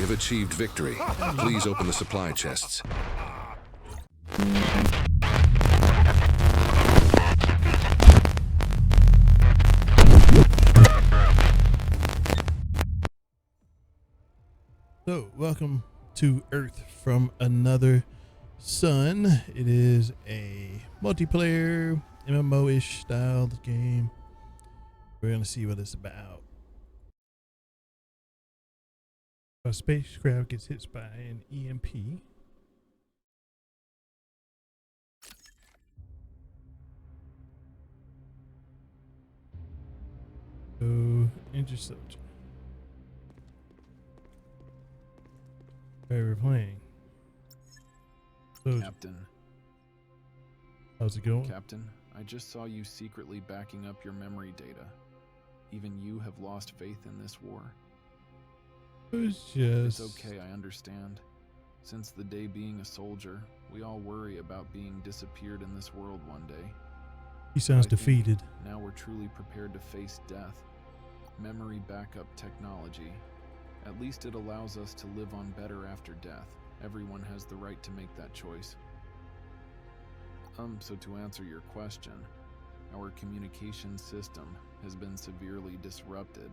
have achieved victory. Please open the supply chests. So, welcome to Earth from Another Sun. It is a multiplayer MMO-ish style game. We're going to see what it's about. A spacecraft gets hit by an EMP. So, interceptor. We're playing. So, Captain. How's it going? Captain, I just saw you secretly backing up your memory data. Even you have lost faith in this war. It's okay, I understand. Since the day being a soldier, we all worry about being disappeared in this world one day. He sounds defeated. Now we're truly prepared to face death. Memory backup technology. At least it allows us to live on better after death. Everyone has the right to make that choice. So to answer your question, our communication system has been severely disrupted.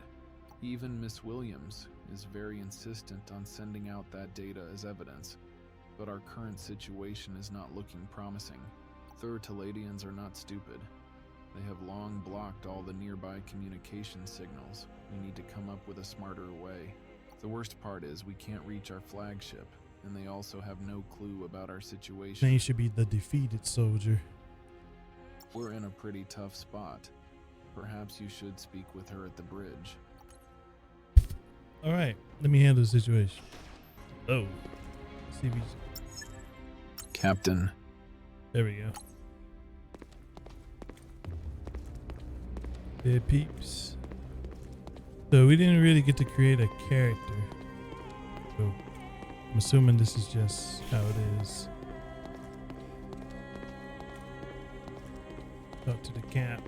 Even Miss Williams is very insistent on sending out that data as evidence, but our current situation is not looking promising. Thur-Taladians are not stupid. They have long blocked all the nearby communication signals. We need to come up with a smarter way. The worst part is we can't reach our flagship, and they also have no clue about our situation. They should be the defeated soldier. We're in a pretty tough spot. Perhaps you should speak with her at the bridge. All right, let me handle the situation. Oh, see if he's... Captain. There we go. Dead peeps. So we didn't really get to create a character. So I'm assuming this is just how it is. Talk to the cap.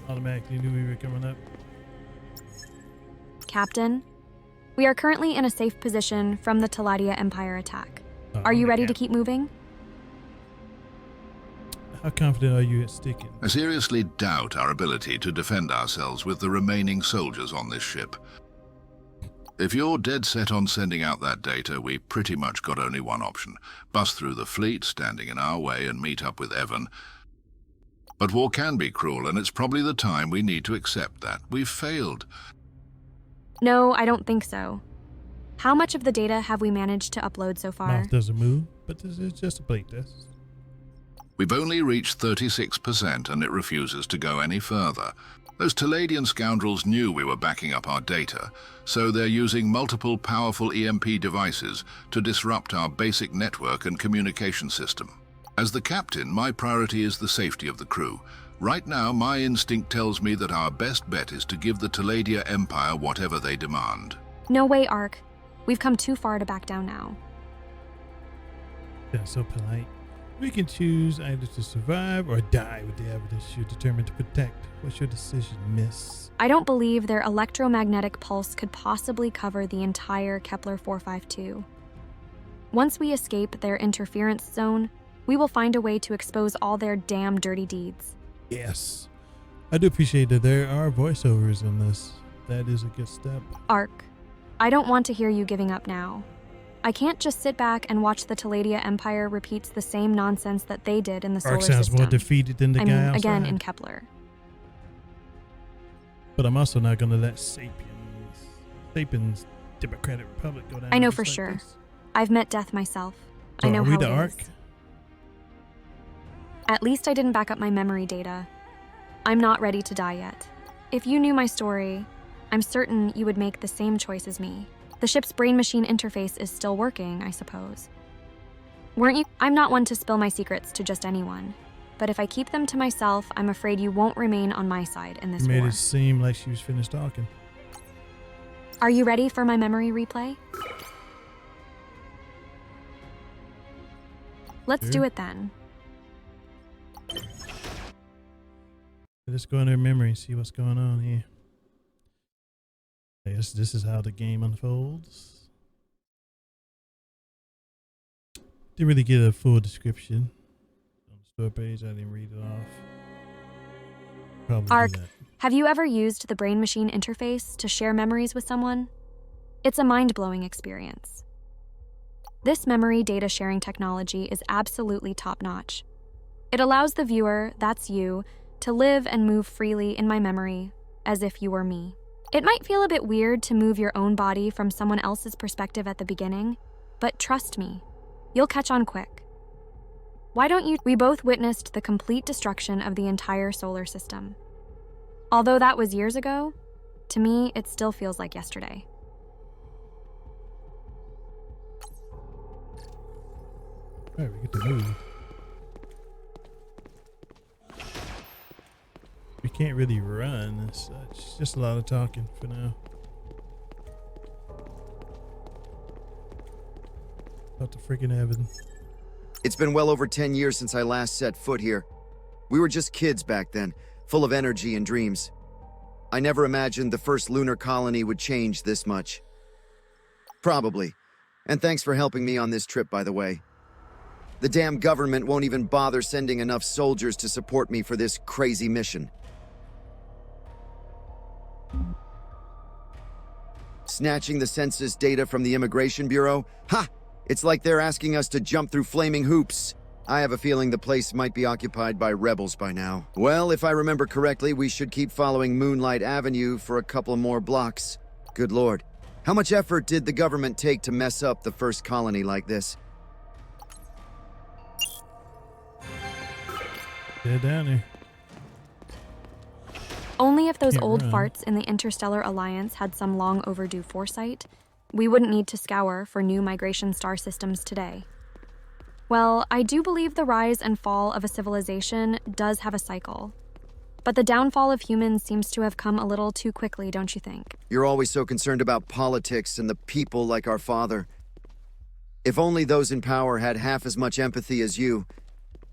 Automatically knew we were coming up. Captain, we are currently in a safe position from the Taladia Empire attack. Oh, Are you ready yeah. to keep moving? How confident are you at sticking? I seriously doubt our ability to defend ourselves with the remaining soldiers on this ship. If you're dead set on sending out that data, we pretty much got only one option. Bust through the fleet, standing in our way, and meet up with Evan. But war can be cruel, and it's probably the time we need to accept that. We've failed. No, I don't think so. How much of the data have we managed to upload so far? Mouth doesn't move, but this is just a playtest. We've only reached 36% and it refuses to go any further. Those Taladian scoundrels knew we were backing up our data, so they're using multiple powerful EMP devices to disrupt our basic network and communication system. As the captain, my priority is the safety of the crew. Right now, my instinct tells me that our best bet is to give the Taladia Empire whatever they demand. No way, Ark. We've come too far to back down now. That's so polite. We can choose either to survive or die with the evidence you're determined to protect. What's your decision, miss? I don't believe their electromagnetic pulse could possibly cover the entire Kepler 452. Once we escape their interference zone, we will find a way to expose all their damn dirty deeds. Yes. I do appreciate that there are voiceovers in this. That is a good step. Ark, I don't want to hear you giving up now. I can't just sit back and watch the Taladia Empire repeats the same nonsense that they did in the solar Ark sounds system. more defeated than the guy outside. Again in Kepler. But I'm also not going to let Sapiens Democratic Republic go down. I know just for like sure. this. I've met death myself. So I know are we how the it Ark? is. At least I didn't back up my memory data. I'm not ready to die yet. If you knew my story, I'm certain you would make the same choice as me. The ship's brain-machine interface is still working, I suppose. Weren't you? I'm not one to spill my secrets to just anyone. But if I keep them to myself, I'm afraid you won't remain on my side in this You made war. it seem like she was finished talking. Are you ready for my memory replay? Let's do it then. Let's go into her memory and see what's going on here. I guess this is how the game unfolds. Didn't really get a full description on the store page. I didn't read it off. Probably do Ark, that. have you ever used the brain machine interface to share memories with someone? It's a mind-blowing experience. This memory data sharing technology is absolutely top-notch. It allows the viewer, that's you, to live and move freely in my memory as if you were me. It might feel a bit weird to move your own body from someone else's perspective at the beginning, but trust me, you'll catch on quick. Why don't you? We both witnessed the complete destruction of the entire solar system. Although that was years ago, to me, it still feels like yesterday. All right, we get to move. We can't really run as such. Just a lot of talking for now. About to freaking heaven. It's been well over 10 years since I last set foot here. We were just kids back then, full of energy and dreams. I never imagined the first lunar colony would change this much. Probably. And thanks for helping me on this trip, by the way. The damn government won't even bother sending enough soldiers to support me for this crazy mission. Snatching the census data from the Immigration Bureau? Ha! It's like they're asking us to jump through flaming hoops. I have a feeling the place might be occupied by rebels by now. Well, if I remember correctly, we should keep following Moonlight Avenue for a couple more blocks. Good lord. How much effort did the government take to mess up the first colony like this? They're down here. Only if those Can't old run. farts in the Interstellar Alliance had some long overdue foresight, we wouldn't need to scour for new migration star systems today. Well, I do believe the rise and fall of a civilization does have a cycle. But the downfall of humans seems to have come a little too quickly, don't you think? You're always so concerned about politics and the people like our father. If only those in power had half as much empathy as you,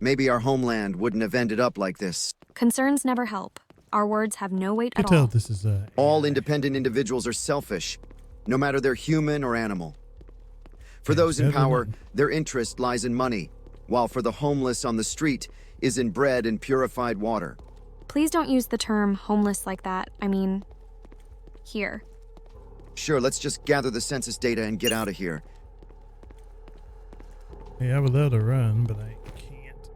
maybe our homeland wouldn't have ended up like this. Concerns never help. Our words have no weight You at can tell all. this is All AI. independent individuals are selfish, no matter they're human or animal. For Yeah, those in sadly power, not. their interest lies in money, while for the homeless on the street is in bread and purified water. Please don't use the term homeless like that. I mean, here. Sure, let's just gather the census data and get out of here. Hey, I would love to run, but I can't.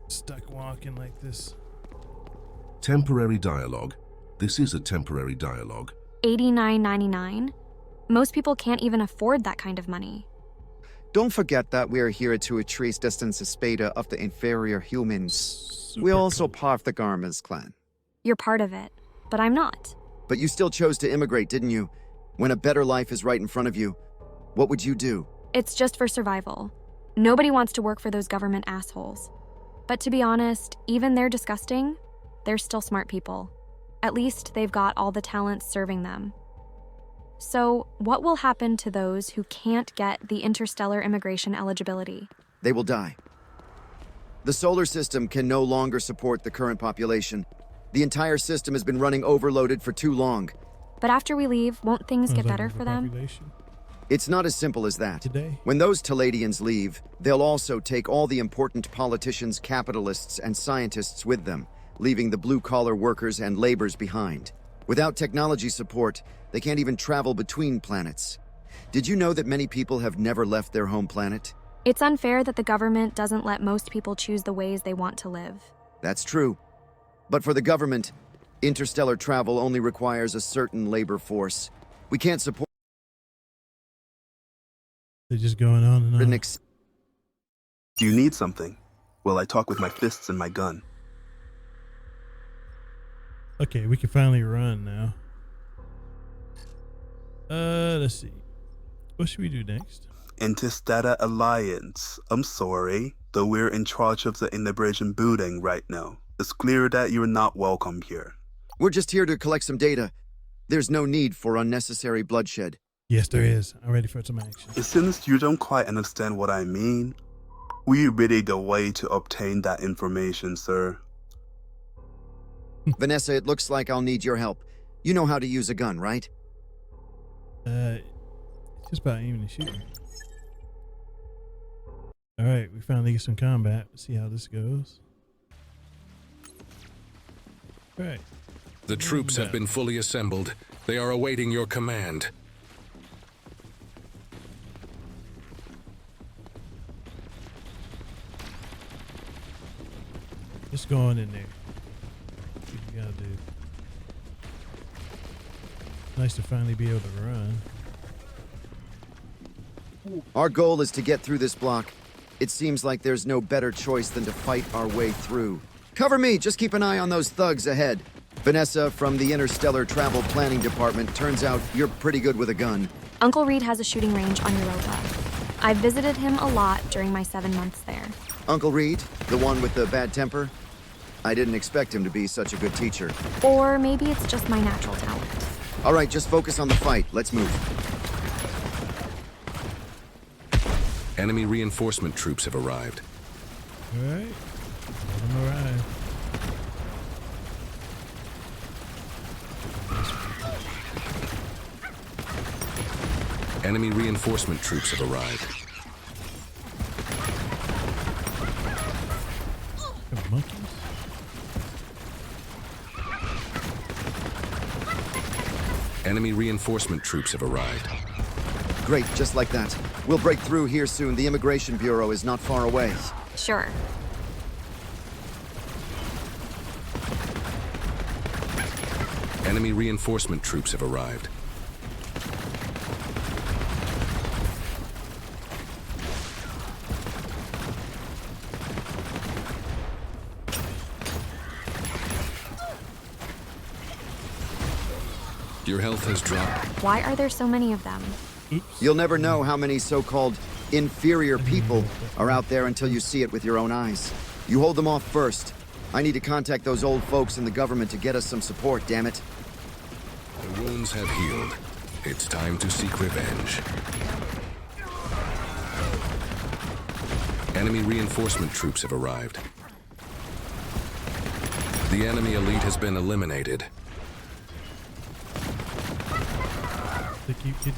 Stuck walking like this. Temporary dialogue. This is a temporary dialogue. $89.99? Most people can't even afford that kind of money. Don't forget that we are here to retrieve distance Spada of the inferior humans. We're also part of the Garmers clan. You're part of it, but I'm not. But you still chose to immigrate, didn't you? When a better life is right in front of you, what would you do? It's just for survival. Nobody wants to work for those government assholes. But to be honest, even they're disgusting, they're still smart people. At least they've got all the talents serving them. So, what will happen to those who can't get the interstellar immigration eligibility? They will die. The solar system can no longer support the current population. The entire system has been running overloaded for too long. But after we leave, won't things Sounds get like better for them? overpopulation It's not as simple as that. today. When those Teladians leave, they'll also take all the important politicians, capitalists, and scientists with them, leaving the blue-collar workers and laborers behind. Without technology support, they can't even travel between planets. Did you know that many people have never left their home planet? It's unfair that the government doesn't let most people choose the ways they want to live. That's true. But for the government, interstellar travel only requires a certain labor force. We can't support They're just going on and an on. Do you need something? Well, I talk with my fists and my gun. Okay, we can finally run now. Let's see. What should we do next? Interstellar Alliance. I'm sorry, though we're in charge of the immigration building right now. It's clear that you're not welcome here. We're just here to collect some data. There's no need for unnecessary bloodshed. Yes, there is. I'm ready for some action. It seems you don't quite understand what I mean. We're really the way to obtain that information, sir. Vanessa, it looks like I'll need your help. You know how to use a gun, right? It's just about aiming and shooting. All right, we finally get some combat. Let's see how this goes. All right. The troops have been fully assembled. They are awaiting your command. Just go on in there. What you gotta do. Nice to finally be able to run. Our goal is to get through this block. It seems like there's no better choice than to fight our way through. Cover me, just keep an eye on those thugs ahead. Vanessa from the Interstellar Travel Planning Department, turns out you're pretty good with a gun. Uncle Reed has a shooting range on Europa. I've visited him a lot during my 7 months there. Uncle Reed, the one with the bad temper? I didn't expect him to be such a good teacher. Or maybe it's just my natural talent. All right, just focus on the fight. Let's move. Enemy reinforcement troops have arrived. All right. Let them arrive. Enemy reinforcement troops have arrived. Some monkeys. Enemy reinforcement troops have arrived. Great, just like that. We'll break through here soon. The Immigration Bureau is not far away. Sure. Enemy reinforcement troops have arrived. Your health has dropped. Why are there so many of them? Oops. You'll never know how many so-called inferior people are out there until you see it with your own eyes. You hold them off first. I need to contact those old folks in the government to get us some support, damn it. The wounds have healed. It's time to seek revenge. Enemy reinforcement troops have arrived. The enemy elite has been eliminated. They keep getting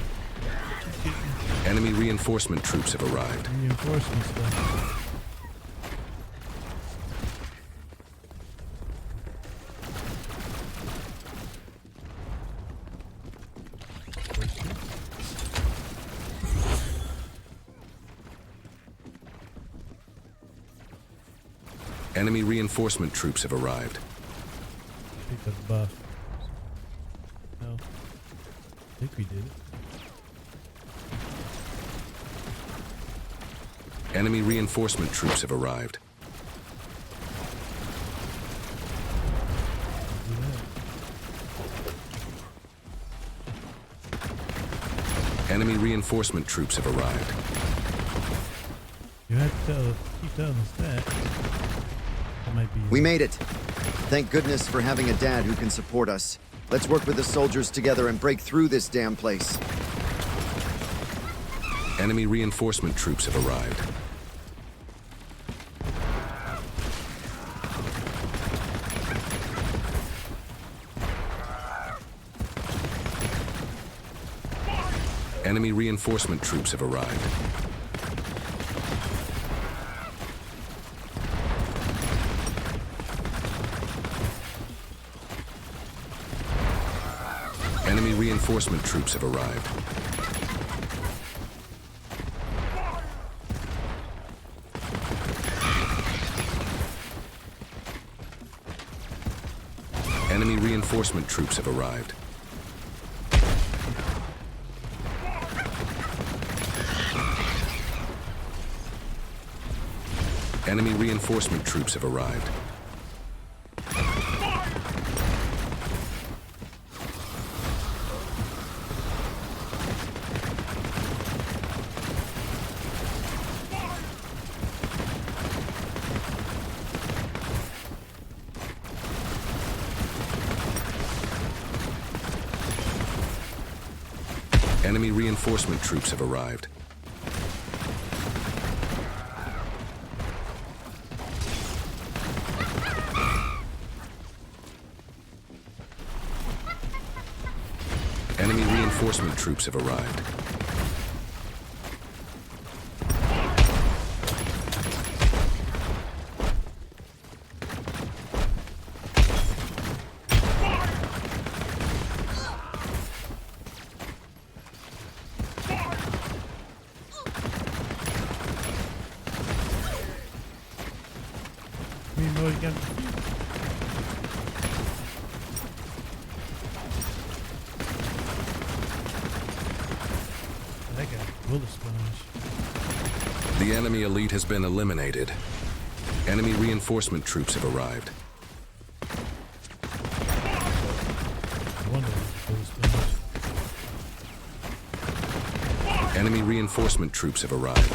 Enemy reinforcement troops have arrived. reinforcement stuff. Enemy reinforcement troops have arrived. Pick up buff. No. I think we did it. Enemy reinforcement troops have arrived. Do that. Enemy reinforcement troops have arrived. You have to keep telling us that. That might be. We made it. Thank goodness for having a dad who can support us. Let's work with the soldiers together and break through this damn place. Enemy reinforcement troops have arrived. Enemy reinforcement troops have arrived. Enemy reinforcement troops have arrived. Enemy reinforcement troops have arrived. Enemy reinforcement troops have arrived. Enemy reinforcement troops have arrived. Enemy reinforcement troops have arrived. got that guy, bullet sponge. The enemy elite has been eliminated. Enemy reinforcement troops have arrived. I wonder if bullet sponge. Enemy reinforcement troops have arrived.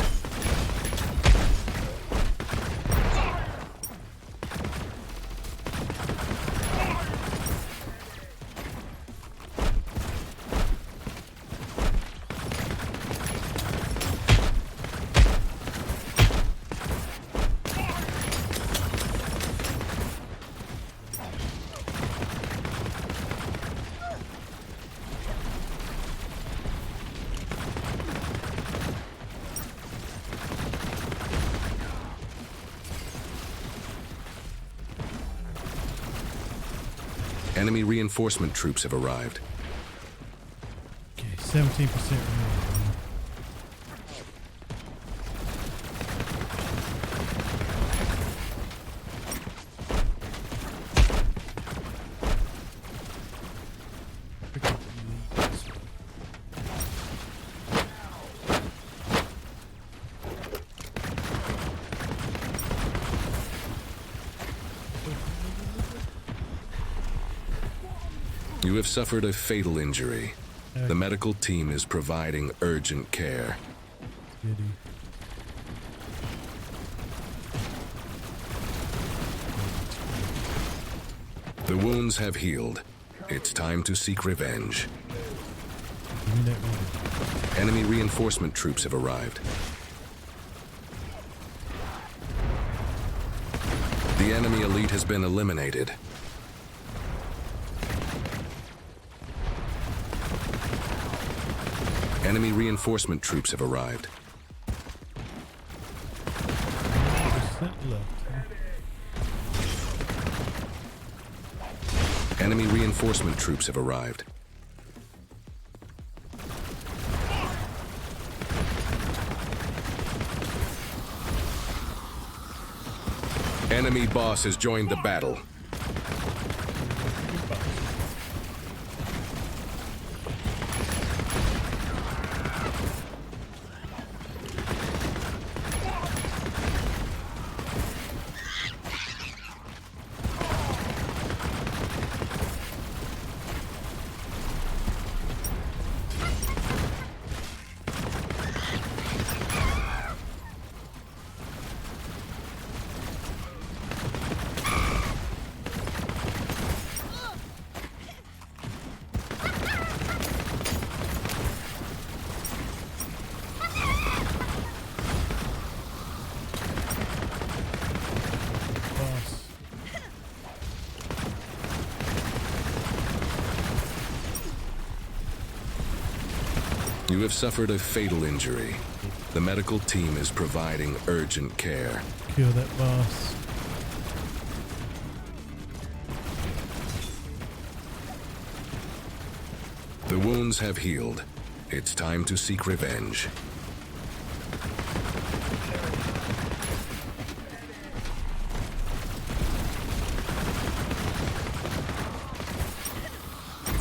Enemy reinforcement troops have arrived. Okay, 17% remaining. You have suffered a fatal injury. The medical team is providing urgent care. Goody. The wounds have healed. It's time to seek revenge. Give me that one. Enemy reinforcement troops have arrived. The enemy elite has been eliminated. Enemy reinforcement troops have arrived. 100% left. Enemy reinforcement troops have arrived. Enemy boss has joined the battle. Boss. You have suffered a fatal injury. The medical team is providing urgent care. Kill that boss. The wounds have healed. It's time to seek revenge.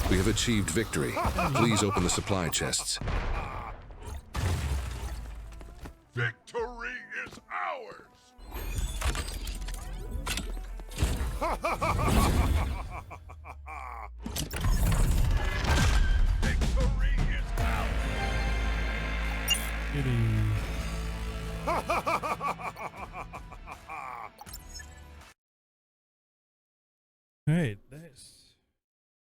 We have achieved victory. Please open the supply chests. Victory is ours! Victory is ours! Goody. Alright, that's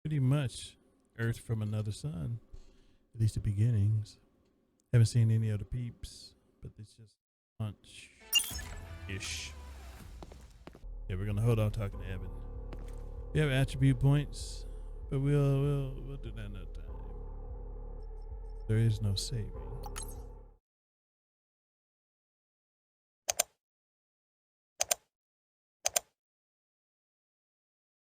pretty much Earth from Another Sun. At least the beginnings. Haven't seen any other peeps, but it's just punch-ish. Yeah, we're gonna hold on talking to Evan. We have attribute points, but we'll do that another time. There is no saving.